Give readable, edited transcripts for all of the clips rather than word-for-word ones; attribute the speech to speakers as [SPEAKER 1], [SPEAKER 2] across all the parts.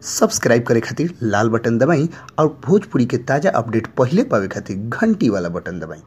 [SPEAKER 1] Subscribe करे खातिर लाल button दबाई और भोजपुरी के ताजा अपडेट पहले पावे खातिर घंटी वाला बटन दबाई।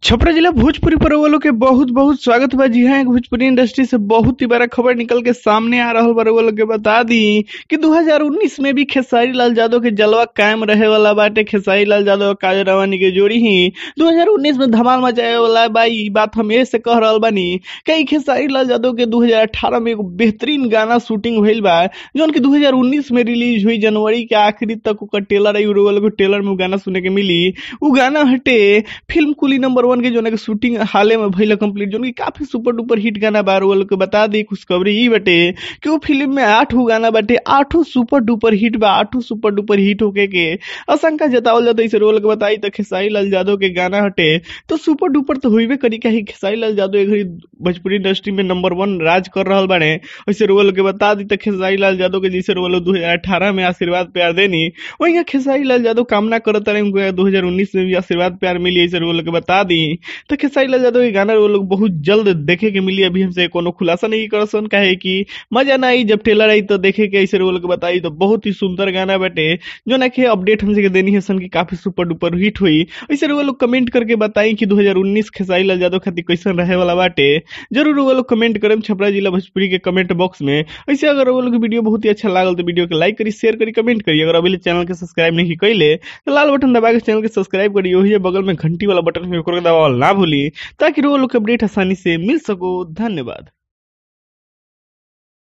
[SPEAKER 2] छपरा जिला भोजपुरी पर वालों के बहुत बहुत स्वागत बा। जी हाँ, एक भोजपुरी इंडस्ट्री से बहुत ही बड़ा खबर निकल के सामने आ रहा बा। वालों के बता दी कि 2019 में भी खेसारी लाल यादव के जलवा कायम रहे वाला बाटे। खेसारी लाल यादव और काजल रामानी के जोड़ी ही 2019 में धमाल मचाए वाला बा। ई बात हम ऐसे कह रहा बानी कई खेसारी लाल यादव के 2018 में एगो बेहतरीन गाना शूटिंग भइल बा जो उनके 2019 में रिलीज हुई। जनवरी के आखिरी तक ओकर टेलर आई। वालों को टेलर में गाना सुने के मिली। वो गाना हटे फिल्म कुली नंबर के जो ना शूटिंग हाले में भइल कंप्लीट, जो कि काफी सुपर डुपर हिट गाना बा। वालों को बता दी खुशखबरी ई बटे कि वो फिल्म में 8 गाना बाटे, 8 सुपर डुपर हिट बा। 8 सुपर डुपर हिट होके के आशंका जतावल जाता। इसे रोल के बताई तो खेसारी लाल यादव के गाना हटे तो सुपर डुपर तो हुईबे करी। कहीं खेसारी लाल यादव एक घड़ी भोजपुरी इंडस्ट्री में नंबर 1 राज कर रहा बाड़े। वैसे रोल के बता दी तो खेसारी लाल यादव के जैसे रोल 2018 में आशीर्वाद प्यार देनी, वही खेसारी लाल यादव कामना करता रहे 2019 में भी आशीर्वाद प्यार मिली। इसे रोल के बता दी तो खेसारी लाल यादव के गाना वो लोग बहुत जल्द देखे के मिली। अभी हमसे कोनो खुलासा नहीं कर सन काहे कि मजा ना आई जब ट्रेलर आई तो देखे के। ऐसे रोल के बताई तो बहुत ही सुंदर गाना बटे जो ना के अपडेट हमसे के देनी है सन की काफी सुपर डुपर हिट हुई। ऐसे वो लोग कमेंट करके बताई कि 2019 खेसारी लाल यादव खातिर कैसन रहे वाला बाटे। जरूर वो लोग कमेंट करें छपरा जिला भोजपुरी के कमेंट बॉक्स में। ऐसे अगर वो लोग वीडियो बहुत ही अच्छा लागल तो वीडियो को लाइक करी, शेयर करी, कमेंट करी। अगर अभी चैनल के सब्सक्राइब नहीं कैले तो लाल बटन दबा के चैनल के सब्सक्राइब करिए। वही बगल में घंटी वाला बटन दबावल ना भूली ताकि रोज लोग अपडेट आसानी से मिल सको। धन्यवाद।